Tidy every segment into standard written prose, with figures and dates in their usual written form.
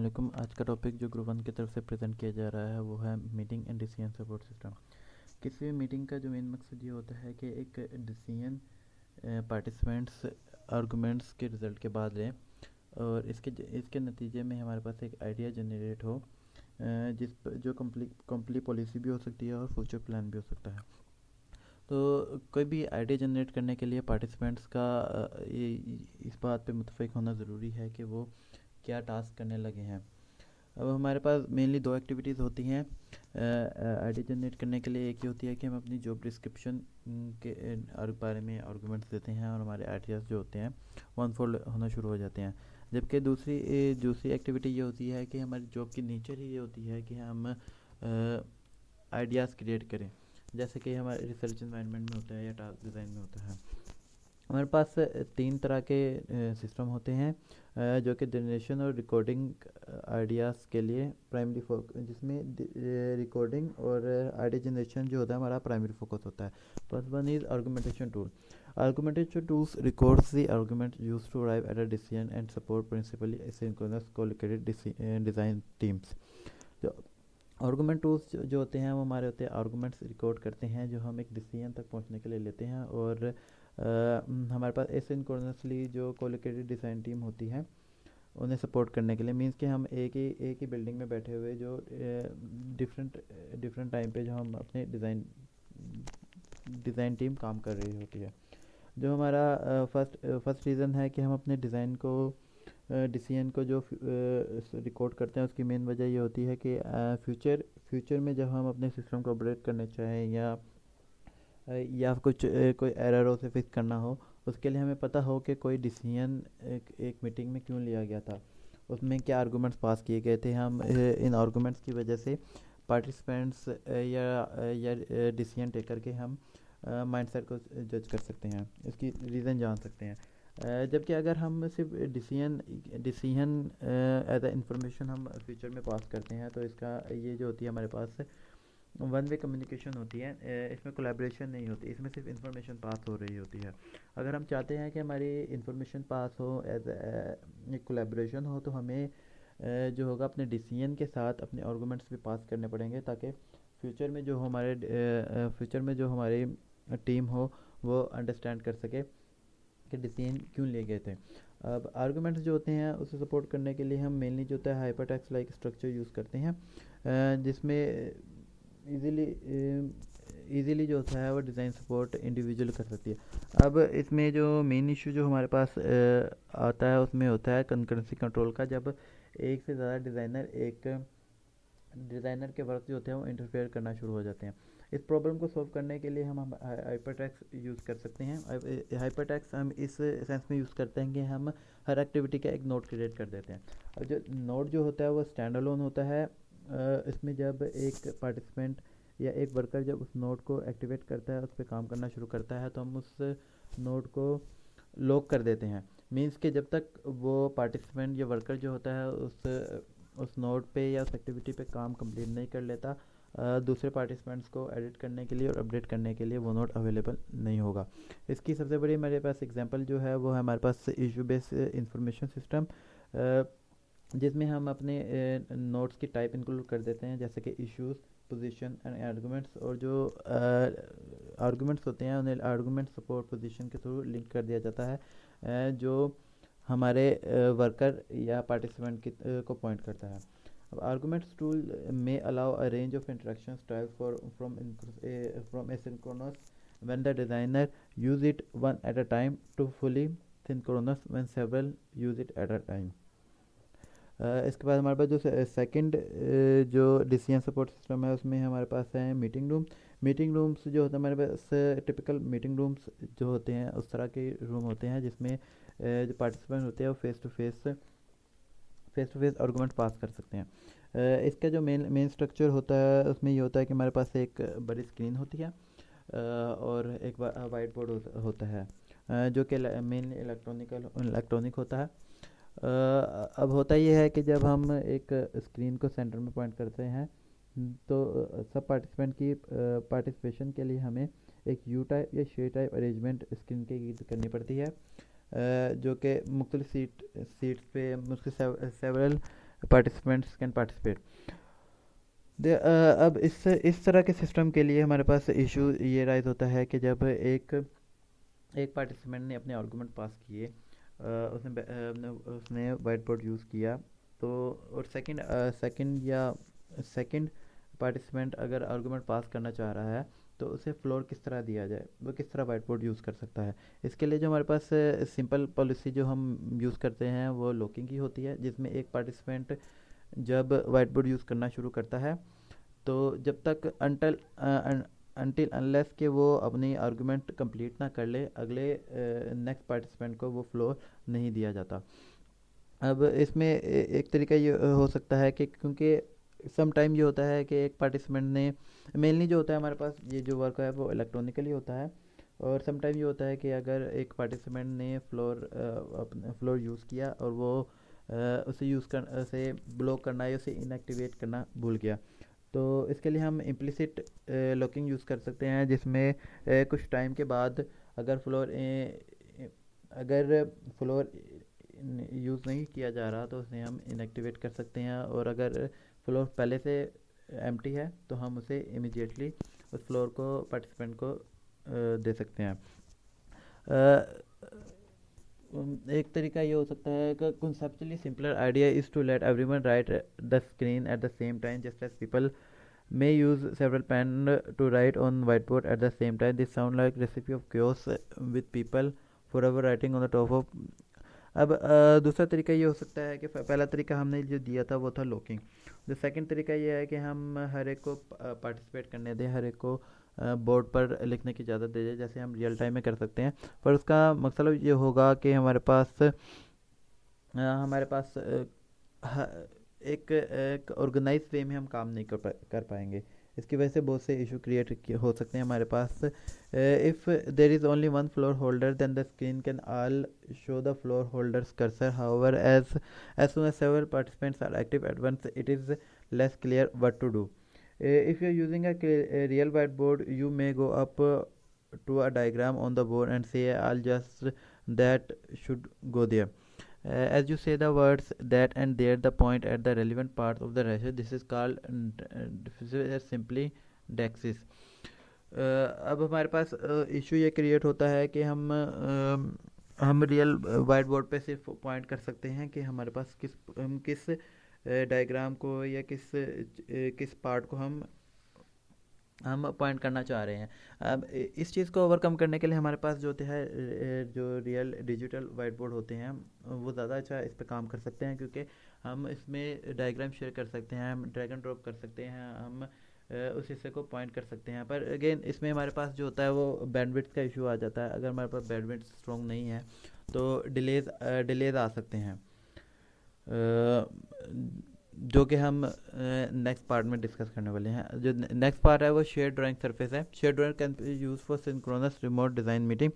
वालेकुम। आज का टॉपिक जो ग्रुप वन की तरफ से प्रेजेंट किया जा रहा है वो है meeting and decision support system. किसी भी मीटिंग का जो मेन मकसद ये होता है कि एक डिसीजन पार्टिसिपेंट्स आर्गूमेंट्स के रिज़ल्ट के बाद लें और इसके नतीजे में हमारे पास एक आइडिया जनरेट हो, जो कंप्लीट पॉलिसी भी हो सकती है और फ्यूचर प्लान भी हो सकता है। तो कोई भी आइडिया जनरेट करने के लिए पार्टिसिपेंट्स का इस बात पे मुतफिक होना ज़रूरी है कि वो क्या टास्क करने लगे हैं। अब हमारे पास मेनली दो एक्टिविटीज़ होती हैं आइडिया जनरेट करने के लिए। एक ही होती है कि हम अपनी जॉब डिस्क्रिप्शन के बारे में आर्गूमेंट्स देते हैं और हमारे आइडियाज़ जो होते हैं वो अनफोल्ड होना शुरू हो जाते हैं। जबकि दूसरी एक्टिविटी ये होती है कि हमारी जॉब की नेचर ही ये होती है कि हम आइडियाज़ क्रिएट करें, जैसे कि हमारे रिसर्च एनवायरनमेंट में होता है या टास्क डिज़ाइन में होता है। हमारे पास तीन तरह के सिस्टम होते हैं जो कि जनरेशन और रिकॉर्डिंग आइडियाज़ के लिए प्राइमरी फोकस, जिसमें रिकॉर्डिंग और आइडिया जनरेशन जो होता है हमारा प्राइमरी फोकस होता है। First one is argumentation tool. Argumentation tools records the argument use to arrive at a decision and support principally asynchronous colocated design teams. जो आर्गूमेंट टूल्स जो होते हैं वो हमारे होते हैं आर्गूमेंट्स रिकॉर्ड करते हैं जो हम एक डिसीजन तक पहुंचने के लिए लेते हैं। और हमारे पास एसिंक्रोनसली जो कोलोकेटेड डिज़ाइन टीम होती है उन्हें सपोर्ट करने के लिए, मींस कि हम एक ही बिल्डिंग में बैठे हुए जो डिफरेंट डिफरेंट टाइम पे जो हम अपने डिज़ाइन टीम काम कर रही होती है। जो हमारा फर्स्ट रीज़न है कि हम अपने डिसीजन को जो रिकॉर्ड करते हैं उसकी मेन वजह ये होती है कि फ्यूचर में जब हम अपने सिस्टम को अपडेट करने चाहें या कुछ कोई एरर से फिक्स करना हो, उसके लिए हमें पता हो कि कोई डिसीजन एक मीटिंग में क्यों लिया गया था, उसमें क्या आर्गूमेंट्स पास किए गए थे। हम इन आर्गूमेंट्स की वजह से पार्टिसिपेंट्स या डिसीजन टेकर के हम माइंडसेट को जज कर सकते हैं, इसकी रीज़न जान सकते हैं। जबकि अगर हम सिर्फ डिसीजन एज अ इंफॉर्मेशन हम फ्यूचर में पास करते हैं तो इसका ये जो होती है हमारे पास वन वे कम्युनिकेशन होती है, इसमें कोलैबोरेशन नहीं होती, इसमें सिर्फ इंफॉर्मेशन पास हो रही होती है। अगर हम चाहते हैं कि हमारी इंफॉर्मेशन पास हो एज एक कोलैबोरेशन हो तो हमें जो होगा अपने डिसीजन के साथ अपने आर्गूमेंट्स भी पास करने पड़ेंगे ताकि फ्यूचर में जो हमारी टीम हो वो अंडरस्टैंड कर सके कि डिसीजन क्यों लिए गए थे। अब आर्गूमेंट्स जो होते हैं उसे सपोर्ट करने के लिए हम मेनली जो होता है हाइपरटेक्स्ट लाइक स्ट्रक्चर यूज़ करते हैं, जिसमें इजीली इजीली जो होता है वो डिज़ाइन सपोर्ट इंडिविजुअल कर सकती है। अब इसमें जो मेन इशू जो हमारे पास आता है उसमें होता है कंकरेंसी कंट्रोल का, जब एक से ज़्यादा डिज़ाइनर के वर्क जो होते हैं वो इंटरफेयर करना शुरू हो जाते हैं। इस प्रॉब्लम को सॉल्व करने के लिए हम हाइपरटेक्स्ट यूज़ कर सकते हैं। हाइपरटेक्स्ट हम इस सेंस में यूज़ करते हैं कि हम हर एक्टिविटी का एक नोड क्रिएट कर देते हैं। और जो नोड जो होता है वो स्टैंड अलोन होता है। इसमें जब एक पार्टिसिपेंट या एक वर्कर जब उस नोड को एक्टिवेट करता है, उस पर काम करना शुरू करता है, तो हम उस नोड को लॉक कर देते हैं। मींस कि जब तक वो पार्टिसिपेंट या वर्कर जो होता है उस नोड पे या उस एक्टिविटी पे काम कंप्लीट नहीं कर लेता, दूसरे पार्टिसिपेंट्स को एडिट करने के लिए और अपडेट करने के लिए वो नोड अवेलेबल नहीं होगा। इसकी सबसे बड़ी मेरे पास एग्जांपल जो है वो है हमारे pass issue based information system, जिसमें हम अपने नोट्स की टाइप इंक्लूड कर देते हैं, जैसे कि इश्यूज, पोजीशन एंड आर्गुमेंट्स। और जो आर्गुमेंट्स होते हैं उन्हें आर्गुमेंट सपोर्ट पोजीशन के थ्रू लिंक कर दिया जाता है, जो हमारे वर्कर या पार्टिसिपेंट को पॉइंट करता है। अब आर्गुमेंट्स टूल में allow a range of interaction style from asynchronous when the designer use it one at a time to fully synchronous when several use it at a time। इसके बाद हमारे पास जो second जो decision support system है उसमें हमारे पास है meeting room. Meeting rooms जो होते हैं हमारे पास टिपिकल मीटिंग रूम्स जो होते हैं उस तरह के रूम होते हैं जिसमें जो पार्टिसिपेंट होते हैं वो फेस टू फेस आर्गूमेंट पास कर सकते हैं। इसका जो मेन स्ट्रक्चर होता है उसमें ये होता है कि हमारे पास एक बड़ी स्क्रीन होती है और एक वाइट बोर्ड होता है, जो कि मेन इलेक्ट्रॉनिक होता है। अब होता ये है कि जब हम एक स्क्रीन को सेंटर में पॉइंट करते हैं तो सब पार्टिसिपेंट की पार्टिसिपेशन के लिए हमें एक यू टाइप या शेप टाइप अरेंजमेंट स्क्रीन की करनी पड़ती है, जो कि मुख्तलिफ सीट्स पे मुख्तलिफ सेवरल पार्टिसिपेंट्स कैन पार्टिसिपेट। अब इस तरह के सिस्टम के लिए हमारे पास इशू ये राइज होता है कि जब एक पार्टिसिपेंट ने अपने आर्गूमेंट पास किए, उसने वाइट बोर्ड यूज़ किया, तो और सेकंड पार्टिसिपेंट अगर आर्गूमेंट पास करना चाह रहा है तो उसे फ्लोर किस तरह दिया जाए, वो किस तरह वाइट बोर्ड यूज़ कर सकता है। इसके लिए जो हमारे पास सिंपल पॉलिसी जो हम यूज़ करते हैं वो लॉकिंग की होती है, जिसमें एक पार्टिसिपेंट जब वाइट बोर्ड यूज़ करना शुरू करता है तो जब तक अनटिल अनलेस कि वो अपनी आर्गुमेंट कंप्लीट ना कर ले, अगले नेक्स्ट पार्टिसिपेंट को वो फ्लोर नहीं दिया जाता। अब इसमें एक तरीका ये हो सकता है कि क्योंकि सम टाइम ये होता है कि एक पार्टिसिपेंट ने मेनली जो होता है हमारे पास ये जो वर्क है वो इलेक्ट्रॉनिकली होता है, और सम टाइम ये होता है कि अगर एक पार्टिसिपेंट ने अपना फ्लोर यूज़ किया और वो उसे उसे ब्लॉक करना या उसे इनएक्टिवेट करना भूल गया, तो इसके लिए हम इम्प्लिसिट लॉकिंग यूज़ कर सकते हैं, जिसमें कुछ टाइम के बाद अगर फ्लोर यूज़ नहीं किया जा रहा तो उसे हम इनएक्टिवेट कर सकते हैं, और अगर फ्लोर पहले से एम्प्टी है तो हम उसे इमिडिएटली उस फ्लोर को पार्टिसिपेंट को दे सकते हैं। एक तरीका ये हो सकता है कि conceptually simpler idea is to let everyone write the screen at the same time, just as people may use several pen to write on whiteboard at the same time. This sound like recipe of chaos with people forever writing on the top of। अब दूसरा तरीका ये हो सकता है कि पहला तरीका हमने जो दिया था वो था लॉकिंग। जो सेकंड तरीका ये है कि हम हर एक को पार्टिसिपेट करने दें, हर एक को बोर्ड पर लिखने की इजाज़त दे दें, जैसे हम रियल टाइम में कर सकते हैं। पर उसका मतलब ये होगा कि हमारे पास एक ऑर्गेनाइज वे में हम काम नहीं कर पाएंगे। इसकी वजह से बहुत से इशू क्रिएट हो सकते हैं हमारे पास। If there is only one floor holder then the screen can all show the floor holders cursor, however as soon as several participants are active at once it is less clear what to do. If you are using a real whiteboard, you may go up to a diagram on the board and say I'll just that should go there. As you say the words that and there, the point at the relevant part of the ratio, this is called simply dexis. अब हमारे pass issue ये create होता है कि हम real white board पे सिर्फ point कर सकते हैं कि हमारे पास किस डायग्राम को या किस पार्ट को हम पॉइंट करना चाह रहे हैं। अब इस चीज़ को ओवरकम करने के लिए हमारे पास जो है जो रियल डिजिटल वाइट बोर्ड होते हैं वो ज़्यादा अच्छा इस पर काम कर सकते हैं, क्योंकि हम इसमें डायग्राम शेयर कर सकते हैं, हम ड्रैग एंड ड्रॉप कर सकते हैं, हम उस हिस्से को पॉइंट कर सकते हैं। पर अगेन इसमें हमारे पास जो होता है वो बैंडविड्थ का इशू आ जाता है। अगर हमारे पास बैंडविड्थ स्ट्रॉन्ग नहीं है तो डिलेज आ सकते हैं, जो कि हम नेक्स्ट पार्ट में डिस्कस करने वाले हैं। जो नेक्स्ट पार्ट है वो शेयर ड्राइंग सरफेस है। Share drawing can be use for synchronous remote design meeting.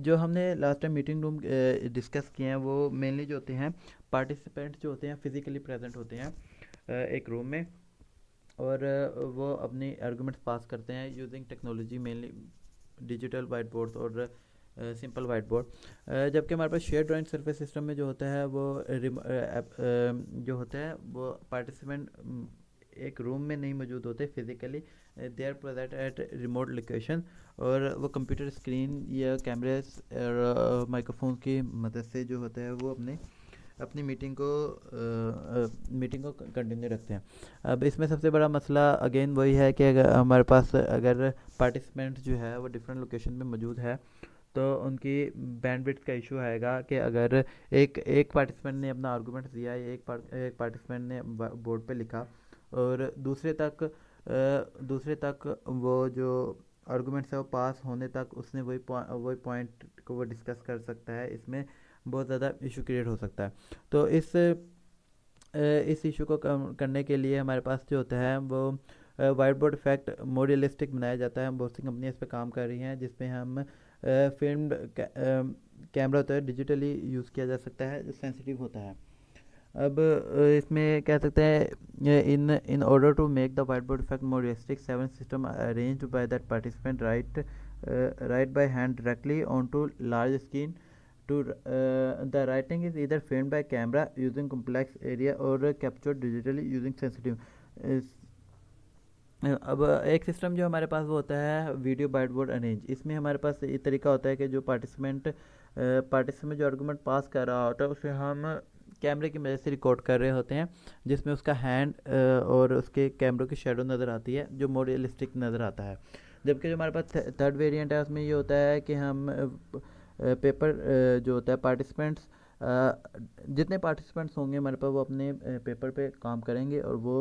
जो हमने last time meeting room discuss किए हैं वो मेनली जो होते हैं पार्टिसिपेंट जो होते हैं फिजिकली प्रेजेंट होते हैं एक रूम में, और वो अपनी आर्गूमेंट्स पास करते हैं using technology, mainly digital white board और सिंपल वाइट बोर्ड। जबकि हमारे पास शेयर ड्राइंग सरफेस सिस्टम में जो होता है वो जो होता है वो पार्टिसिपेंट एक रूम में नहीं मौजूद होते physically, they are present at remote location, और वो कंप्यूटर स्क्रीन या कैमरे और माइक्रोफोन की मदद से जो होता है वो अपनी मीटिंग को कंटिन्यू रखते हैं। अब इसमें सबसे बड़ा मसला अगेन वही है कि अगर हमारे पास अगर पार्टिसिपेंट जो है वो डिफरेंट लोकेशन में मौजूद है तो उनकी बैंडविड्थ का इशू आएगा कि अगर एक पार्टिसिपेंट ने अपना आर्गूमेंट दिया या एक पार्टिसिपेंट ने बोर्ड पे लिखा और दूसरे तक वो जो आर्गूमेंट्स है वो पास होने तक उसने वही पॉइंट को वो डिस्कस कर सकता है, इसमें बहुत ज़्यादा इशू क्रिएट हो सकता है। तो इस इशू को करने के लिए हमारे पास जो होता है वो white board effect more realistic बनाया जाता है। बहुत सी कंपनियाँ इस पर काम कर रही हैं, जिसमें हम फिल्म्ड कैमरा होता है डिजिटली यूज़ किया जा सकता है जो सेंसिटिव होता है। अब इसमें कह सकते हैं in order to make the white board effect more realistic, 7 system arranged by that participant write by hand directly on to large screen to the writing is either framed by camera using complex area or captured digitally using sensitive अब एक system जो हमारे पास वो होता है video bite board arrange. इसमें हमारे पास ये तरीका होता है कि जो पार्टिसिपेंट जो आर्गूमेंट पास कर रहा होता है उसे हम कैमरे की मदद से रिकॉर्ड कर रहे होते हैं, जिसमें उसका हैंड और उसके कैमरों की शेडो नज़र आती है जो मोर रियलिस्टिक नज़र आता है। जबकि जो हमारे पास थर्ड वेरिएंट है उसमें ये होता है कि हम पेपर जो होता है पार्टिसिपेंट्स जितने पार्टिसिपेंट्स होंगे हमारे पास वो अपने पेपर पे काम करेंगे और वो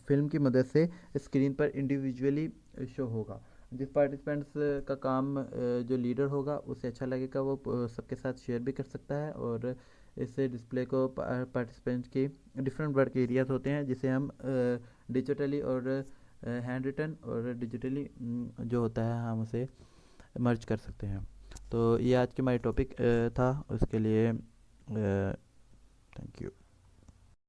फिल्म की मदद से स्क्रीन पर इंडिविजुअली शो होगा। जिस पार्टिसिपेंट्स का काम जो लीडर होगा उसे अच्छा लगेगा वो सबके साथ शेयर भी कर सकता है, और इससे डिस्प्ले को पार्टिसिपेंट्स की डिफरेंट वर्क एरियाज होते हैं जिसे हम डिजिटली और हैंड रिटन और डिजिटली जो होता है हम उसे मर्ज कर सकते हैं। तो ये आज की हमारी टॉपिक था, उसके लिए थैंक यू।